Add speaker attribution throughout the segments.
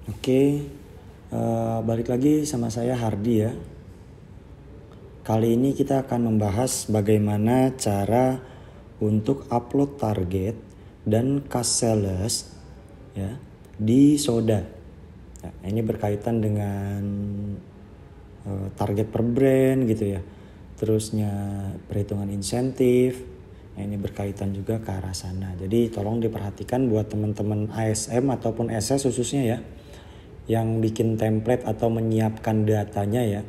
Speaker 1: Oke, balik lagi sama saya Hardi ya. Kali ini kita akan membahas bagaimana cara untuk upload target dan cash sales ya di Soda. Nah, ini berkaitan dengan target per brand gitu ya. Terusnya perhitungan insentif. Nah, ini berkaitan juga ke arah sana. Jadi tolong diperhatikan buat teman-teman ASM ataupun SS khususnya ya, yang bikin template atau menyiapkan datanya ya.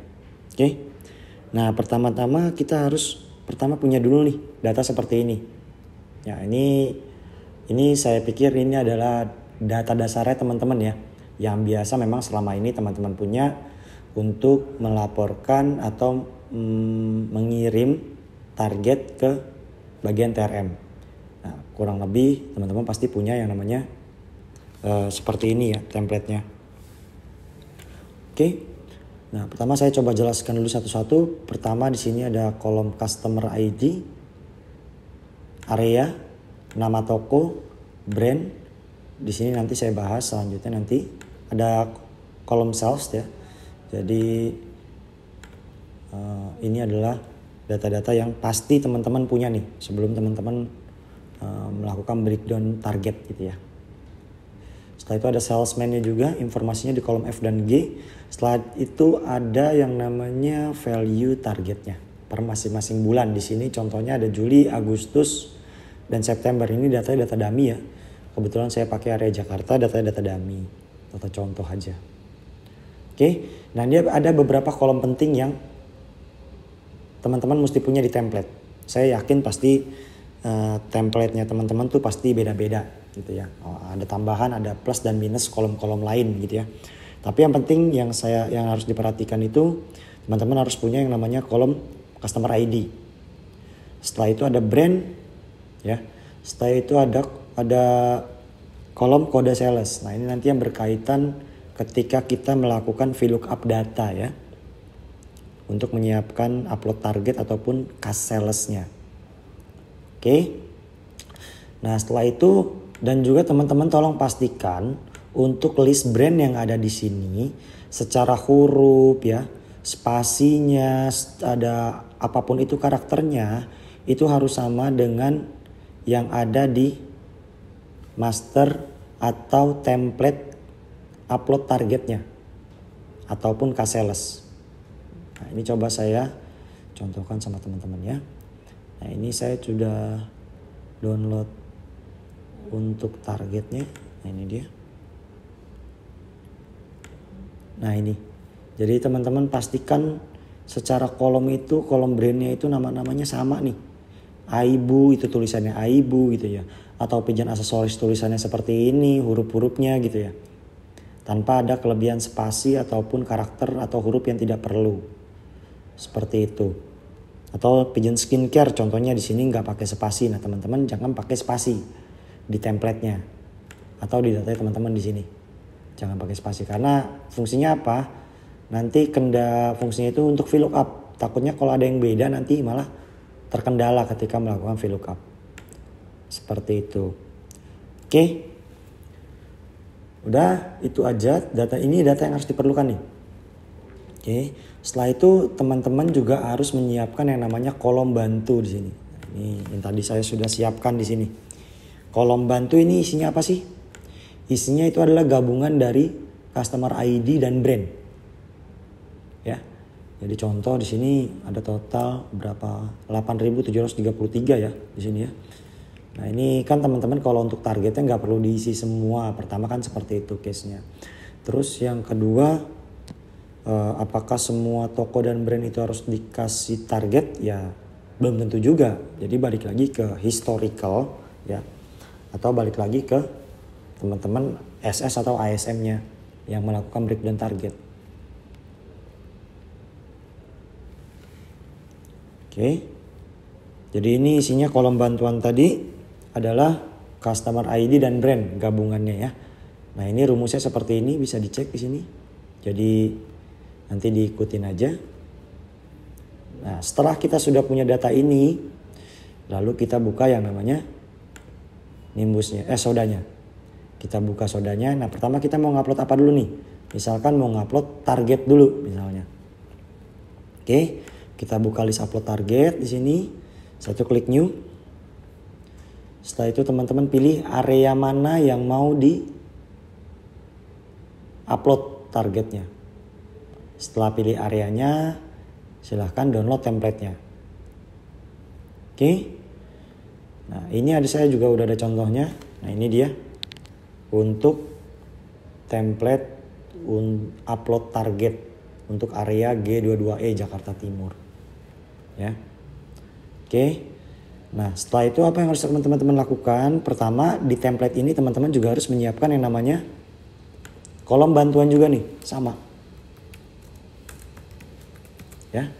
Speaker 1: Oke. Nah, pertama-tama kita harus punya dulu nih data seperti ini. Ya, ini saya pikir ini adalah data dasarnya teman-teman ya, yang biasa memang selama ini teman-teman punya untuk melaporkan atau mengirim target ke bagian TRM. Nah, kurang lebih teman-teman pasti punya yang namanya seperti ini ya templatenya. Oke. Nah, pertama saya coba jelaskan dulu satu-satu. Pertama di sini ada kolom customer ID, area, nama toko, brand. Di sini nanti saya bahas selanjutnya nanti. Ada kolom sales ya. Jadi ini adalah data-data yang pasti teman-teman punya nih sebelum teman-teman melakukan breakdown target gitu ya. Setelah itu ada salesman-nya juga, informasinya di kolom F dan G. Setelah itu ada yang namanya value targetnya per masing-masing bulan. Di sini contohnya ada Juli, Agustus, dan September. Ini datanya data dummy ya. Kebetulan saya pakai area Jakarta, datanya data dummy. Data contoh aja. Oke, nah dia ada beberapa kolom penting yang teman-teman mesti punya di template. Saya yakin pasti template-nya teman-teman tuh pasti beda-beda gitu ya. Ada tambahan, ada plus dan minus kolom-kolom lain gitu ya. Tapi yang penting yang harus diperhatikan itu teman-teman harus punya yang namanya kolom customer ID. Setelah itu ada brand ya. Setelah itu ada kolom kode sales. Nah, ini nanti yang berkaitan ketika kita melakukan VLOOKUP data ya, untuk menyiapkan upload target ataupun cash sales-nya. Oke. Nah, setelah itu dan juga teman-teman tolong pastikan untuk list brand yang ada di sini secara huruf ya, spasinya, ada apapun itu karakternya itu harus sama dengan yang ada di master atau template upload targetnya ataupun cash sales. Nah, ini coba saya contohkan sama teman-teman ya. Nah, ini saya sudah download untuk targetnya. Nah, ini dia. Nah, ini. Jadi teman-teman pastikan secara kolom itu, kolom brandnya itu nama-namanya sama nih. Aibu itu tulisannya Aibu gitu ya. Atau pigeon aksesoris tulisannya seperti ini, huruf-hurufnya gitu ya. Tanpa ada kelebihan spasi ataupun karakter atau huruf yang tidak perlu. Seperti itu. Atau pigeon skincare contohnya di sini nggak pakai spasi. Nah, teman-teman jangan pakai spasi di template-nya atau di data teman-teman di sini. Jangan pakai spasi karena fungsinya apa? Nanti fungsinya itu untuk VLOOKUP. Takutnya kalau ada yang beda nanti malah terkendala ketika melakukan VLOOKUP. Seperti itu. Oke. Udah, itu aja data yang harus diperlukan nih. Oke. Setelah itu teman-teman juga harus menyiapkan yang namanya kolom bantu di sini. Ini yang tadi saya sudah siapkan di sini. Kolom bantu ini isinya apa sih? Isinya itu adalah gabungan dari customer ID dan brand. Ya. Jadi contoh di sini ada total berapa? 8.733 ya di sini ya. Nah, ini kan teman-teman kalau untuk targetnya nggak perlu diisi semua. Pertama kan seperti itu case-nya. Terus yang kedua, apakah semua toko dan brand itu harus dikasih target? Ya belum tentu juga. Jadi balik lagi ke historical ya, atau balik lagi ke teman-teman SS atau ASM-nya yang melakukan breakdown target. Oke. Jadi ini isinya kolom bantuan tadi adalah customer ID dan brand gabungannya ya. Nah, ini rumusnya seperti ini, bisa dicek di sini. Jadi nanti diikutin aja. Nah, setelah kita sudah punya data ini, lalu kita buka yang namanya nimbusnya, sodanya. Kita buka Sodanya. Nah pertama kita mau ngupload apa dulu nih? Misalkan mau ngupload target dulu misalnya. Oke, kita buka list upload target di sini. Satu klik new. Setelah itu teman-teman pilih area mana yang mau di upload targetnya. Setelah pilih areanya, silahkan download template-nya. Oke. Nah ini saya juga udah ada contohnya. Nah ini dia untuk template upload target untuk area G22E Jakarta Timur. Ya. Oke. Nah setelah itu apa yang harus teman-teman lakukan? Pertama di template ini teman-teman juga harus menyiapkan yang namanya kolom bantuan juga nih, sama. Ya.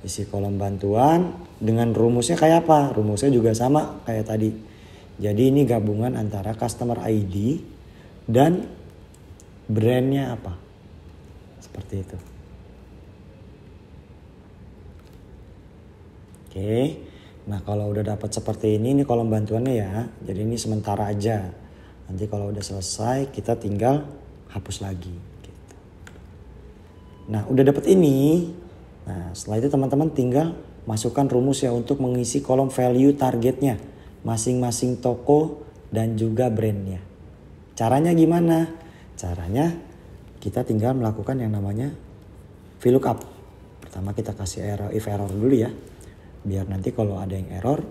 Speaker 1: Isi kolom bantuan dengan rumusnya kayak apa? Rumusnya juga sama kayak tadi. Jadi ini gabungan antara customer ID dan brandnya apa. Seperti itu. Oke. Nah kalau udah dapat seperti ini kolom bantuannya ya. Jadi ini sementara aja. Nanti kalau udah selesai kita tinggal hapus lagi. Gitu. Nah udah dapat ini. Nah setelah itu teman-teman tinggal masukkan rumus ya untuk mengisi kolom value targetnya. Masing-masing toko dan juga brandnya. Caranya gimana? Caranya kita tinggal melakukan yang namanya VLOOKUP. Pertama kita kasih if error dulu ya. Biar nanti kalau ada yang error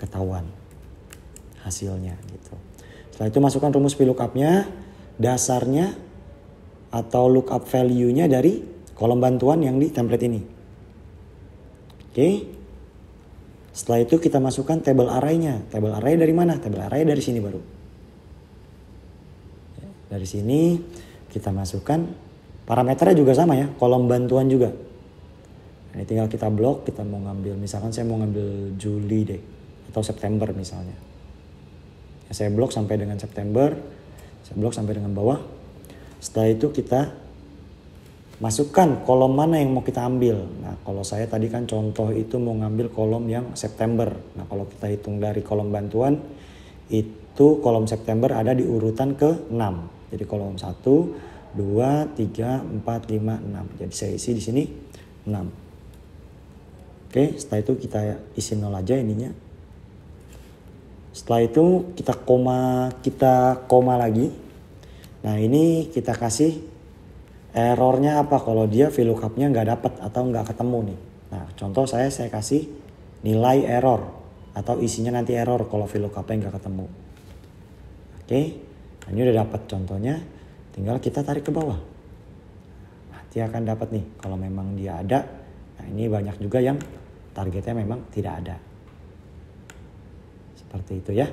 Speaker 1: ketahuan hasilnya gitu. Setelah itu masukkan rumus VLOOKUP-nya, dasarnya atau lookup value-nya dari kolom bantuan yang di template ini. Oke. Setelah itu kita masukkan table array-nya. Table array dari mana? Table array dari sini baru. Dari sini kita masukkan parameternya juga sama ya, kolom bantuan juga. Ini tinggal kita blok, kita mau ngambil, misalkan saya mau ngambil Juli deh, atau September misalnya. Ya, saya blok sampai dengan September, saya blok sampai dengan bawah. Setelah itu kita masukkan kolom mana yang mau kita ambil. Nah kalau saya tadi kan contoh itu mau ngambil kolom yang September. Nah kalau kita hitung dari kolom bantuan, itu kolom September ada di urutan ke-6. Jadi kolom 1, 2, 3, 4, 5, 6. Jadi saya isi di sini 6. Oke, setelah itu kita isi 0 aja ininya. Setelah itu kita koma lagi. Nah ini kita kasih errornya apa kalau dia VLOOKUP-nya nggak dapat atau nggak ketemu nih. Nah contoh saya kasih nilai error atau isinya nanti error kalau VLOOKUP-nya nggak ketemu. Oke, nah, ini udah dapat contohnya, tinggal kita tarik ke bawah. Nah, dia akan dapat nih kalau memang dia ada. Nah ini banyak juga yang targetnya memang tidak ada. Seperti itu ya.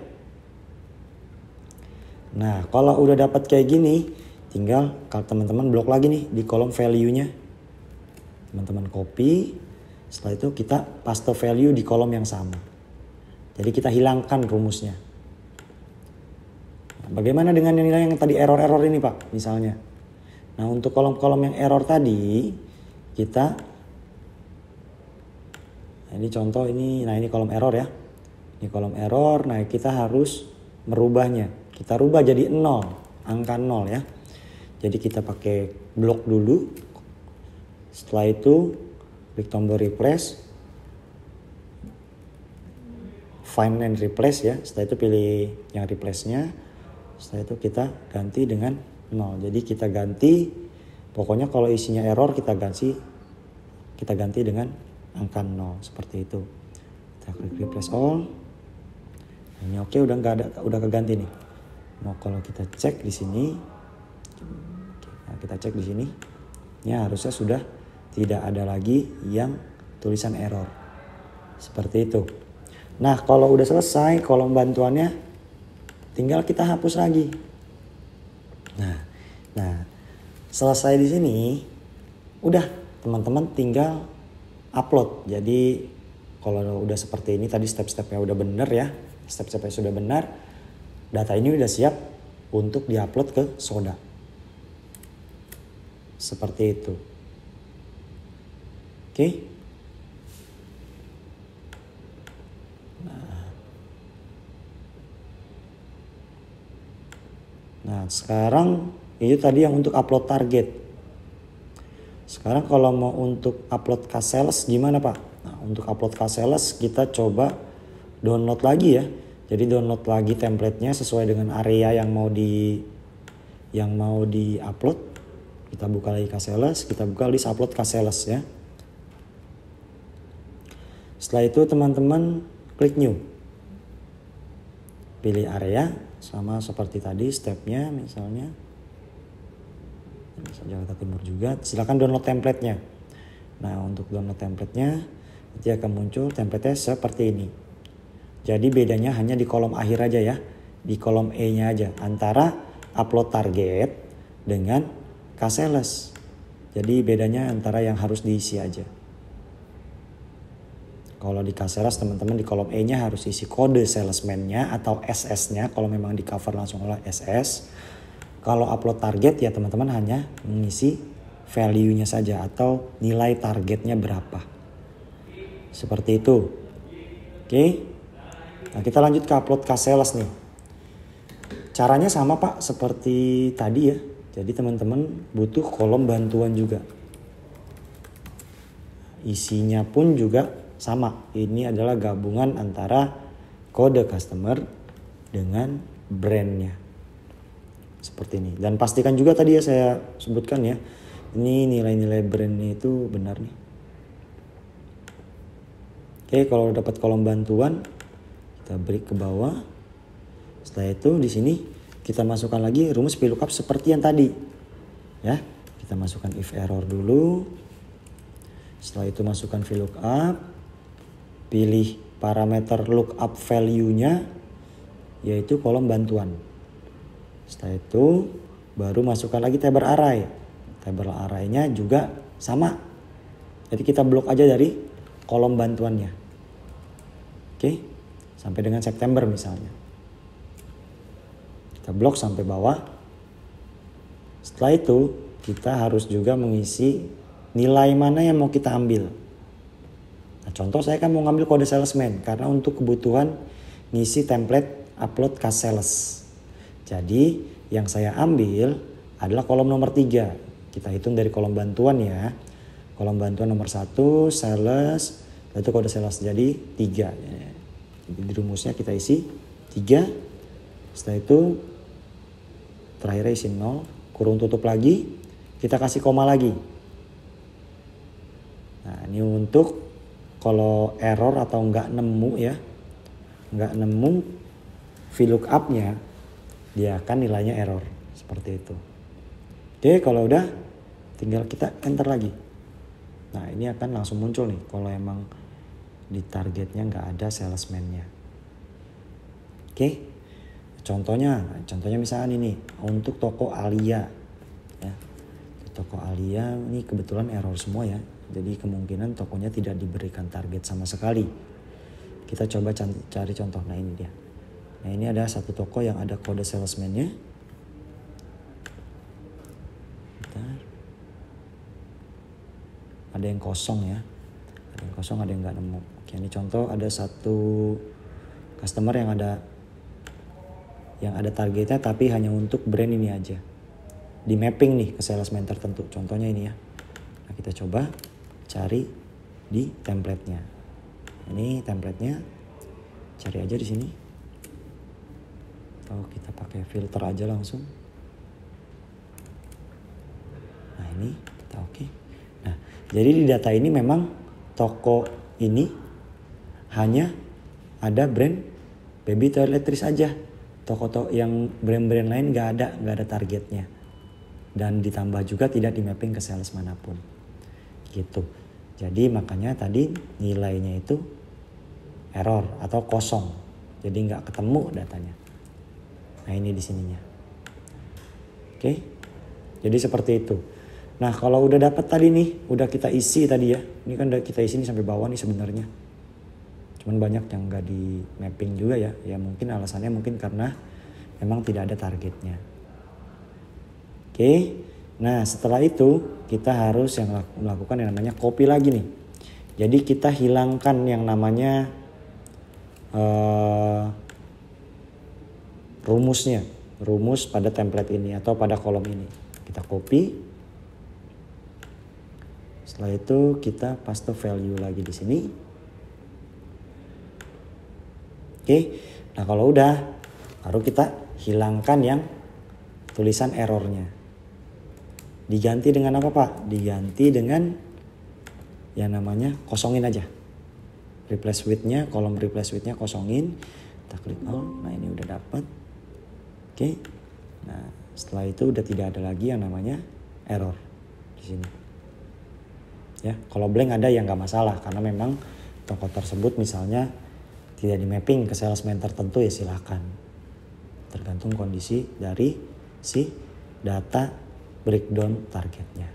Speaker 1: Nah kalau udah dapat kayak gini, tinggal kalau teman-teman blok lagi nih di kolom value-nya. Teman-teman copy. Setelah itu kita paste value di kolom yang sama. Jadi kita hilangkan rumusnya. Nah, bagaimana dengan nilai yang tadi error-error ini Pak misalnya. Nah untuk kolom-kolom yang error tadi kita. Nah, ini contoh ini. Nah ini kolom error ya. Ini kolom error. Nah kita harus merubahnya. Kita rubah jadi 0. Angka 0 ya. Jadi kita pakai blok dulu. Setelah itu klik tombol replace. Find and replace ya. Setelah itu pilih yang replace-nya. Setelah itu kita ganti dengan 0. Jadi kita ganti, pokoknya kalau isinya error kita ganti dengan angka 0 seperti itu. Kita klik replace all. Ini oke, udah keganti nih. Nah, kalau kita cek di sini. Nah, kita cek di sini, ya harusnya sudah tidak ada lagi yang tulisan error. Seperti itu. Nah, kalau udah selesai kolom bantuannya, tinggal kita hapus lagi. Nah, selesai di sini, udah teman-teman tinggal upload. Jadi kalau udah seperti ini tadi step-stepnya udah bener ya, step-stepnya sudah benar, data ini udah siap untuk diupload ke Soda. Seperti itu. Oke. Nah. Nah sekarang itu tadi yang untuk upload target. Sekarang kalau mau untuk upload K-Sales gimana Pak? Nah untuk upload K-Sales kita coba download lagi ya. Jadi download lagi templatenya sesuai dengan area yang mau di upload. Kita buka lagi K-Sales, kita buka list upload K-Sales ya. Setelah itu teman-teman klik new. Pilih area sama seperti tadi stepnya misalnya. Jakarta Timur juga. Silakan download templatenya. Nah untuk download templatenya nanti akan muncul templatenya seperti ini. Jadi bedanya hanya di kolom akhir aja ya. Di kolom E-nya aja. Antara upload target dengan K-Sales. Jadi bedanya antara yang harus diisi aja. Kalau di K-Sales teman-teman di kolom E-nya harus isi kode salesman-nya atau SS-nya kalau memang di cover langsung oleh SS. Kalau upload target ya teman-teman hanya mengisi value-nya saja atau nilai targetnya berapa. Seperti itu. Oke. Nah kita lanjut ke upload K-Sales nih. Caranya sama Pak seperti tadi ya. Jadi teman-teman butuh kolom bantuan juga. Isinya pun juga sama, ini adalah gabungan antara kode customer dengan brandnya. Seperti ini. Dan pastikan juga tadi ya saya sebutkan ya, ini nilai-nilai brandnya itu benar nih. Oke, kalau dapat kolom bantuan, kita beri ke bawah. Setelah itu di sini kita masukkan lagi rumus VLOOKUP seperti yang tadi. Ya, kita masukkan if error dulu. Setelah itu masukkan VLOOKUP. Pilih parameter lookup value-nya yaitu kolom bantuan. Setelah itu baru masukkan lagi table array. Table array-nya juga sama. Jadi kita blok aja dari kolom bantuannya. Oke, sampai dengan September misalnya. Kita blok sampai bawah. Setelah itu kita harus juga mengisi nilai mana yang mau kita ambil. Nah, contoh saya kan mau ngambil kode salesman karena untuk kebutuhan ngisi template upload K-Sales. Jadi yang saya ambil adalah kolom nomor 3. Kita hitung dari kolom bantuan ya. Kolom bantuan nomor 1 sales, itu kode sales jadi 3. Jadi di rumusnya kita isi 3. Setelah itu terakhirnya isi 0, kurung tutup lagi, kita kasih koma lagi. Nah ini untuk kalau error atau nggak nemu ya, nggak nemu VLOOKUP-nya, dia akan nilainya error seperti itu. Oke, kalau udah tinggal kita enter lagi. Nah ini akan langsung muncul nih kalau emang di targetnya nggak ada salesman-nya. Oke, contohnya misalnya ini untuk toko Alia ya. Toko Alia ini kebetulan error semua ya. Jadi kemungkinan tokonya tidak diberikan target sama sekali. Kita coba cari contoh. Nah ini dia. Nah ini ada satu toko yang ada kode salesman-nya. Bentar. Ada yang kosong ya. Ada yang kosong, ada yang nggak nemu. Oke, ini contoh ada satu customer yang ada targetnya tapi hanya untuk brand ini aja. Di mapping nih ke salesman tertentu. Contohnya ini ya. Nah kita coba cari di templatenya. Ini templatenya, cari aja di sini. Atau kita pakai filter aja langsung. Nah ini kita oke. Nah jadi di data ini memang toko ini hanya ada brand baby toiletries aja. Toko yang brand-brand lain nggak ada targetnya. Dan ditambah juga tidak di mapping ke sales manapun. Gitu. Jadi makanya tadi nilainya itu error atau kosong. Jadi nggak ketemu datanya. Nah ini di sininya. Oke. Jadi seperti itu. Nah kalau udah dapat tadi nih, udah kita isi tadi ya. Ini kan udah kita isi nih sampai bawah nih sebenarnya. Cuman banyak yang nggak di mapping juga ya. Ya mungkin alasannya mungkin karena memang tidak ada targetnya. Oke. Nah setelah itu kita harus melakukan yang namanya copy lagi nih. Jadi kita hilangkan yang namanya rumusnya. rumus pada template ini atau pada kolom ini. Kita copy. Setelah itu kita paste value lagi di sini. Oke. Nah, kalau udah baru kita hilangkan yang tulisan errornya. Diganti dengan apa, Pak? Diganti dengan yang namanya kosongin aja. Replace with-nya, kolom replace with-nya kosongin. Kita klik all. Nah, ini udah dapat. Oke. Nah, setelah itu udah tidak ada lagi yang namanya error di sini. Ya, kalau blank ada yang nggak masalah karena memang toko tersebut misalnya tidak di mapping ke salesman tertentu, ya silahkan. Tergantung kondisi dari si data breakdown targetnya.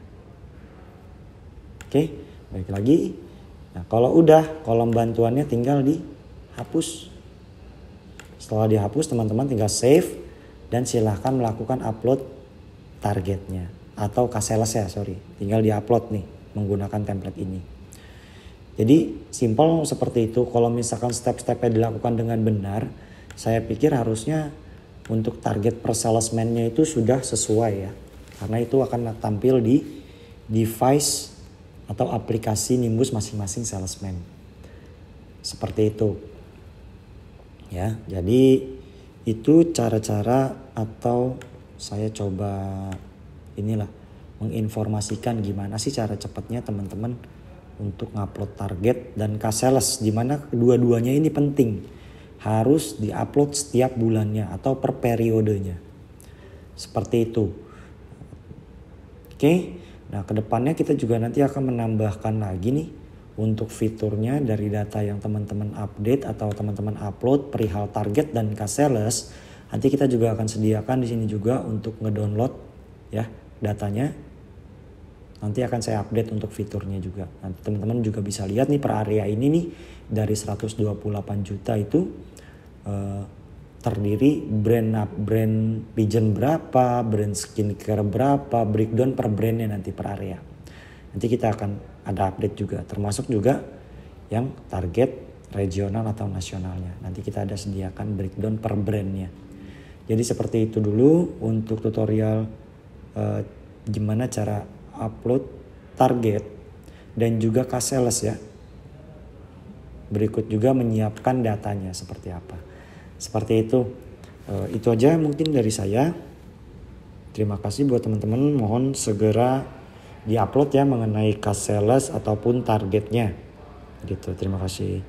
Speaker 1: Oke, baik lagi. Nah, kalau udah kolom bantuannya tinggal dihapus. Setelah dihapus, teman-teman tinggal save dan silahkan melakukan upload targetnya atau sales ya, tinggal diupload nih menggunakan template ini. Jadi simple seperti itu. Kalau misalkan step-stepnya dilakukan dengan benar, saya pikir harusnya untuk target per salesman-nya itu sudah sesuai ya. Karena itu akan tampil di device atau aplikasi Nimbus masing-masing salesman. Seperti itu. Ya, jadi itu cara-cara atau saya coba menginformasikan gimana sih cara cepatnya teman-teman untuk ngupload target dan sales, di mana kedua-duanya ini penting. Harus diupload setiap bulannya atau per periodenya. Seperti itu. Oke, nah kedepannya kita juga nanti akan menambahkan lagi nih untuk fiturnya dari data yang teman-teman update atau teman-teman upload perihal target dan sales. Nanti kita juga akan sediakan di sini juga untuk ngedownload ya datanya. Nanti akan saya update untuk fiturnya juga. Nanti teman-teman juga bisa lihat nih per area ini nih dari 128 juta itu terdiri brand pigeon berapa, brand skincare berapa, breakdown per brandnya nanti per area. Nanti kita akan ada update juga, termasuk juga yang target regional atau nasionalnya. Nanti kita ada sediakan breakdown per brandnya. Jadi seperti itu dulu untuk tutorial gimana cara upload target dan juga sales ya. Berikut juga menyiapkan datanya seperti apa. Seperti itu. Itu aja mungkin dari saya. Terima kasih buat teman-teman. Mohon segera diupload ya mengenai sales ataupun targetnya. Gitu. Terima kasih.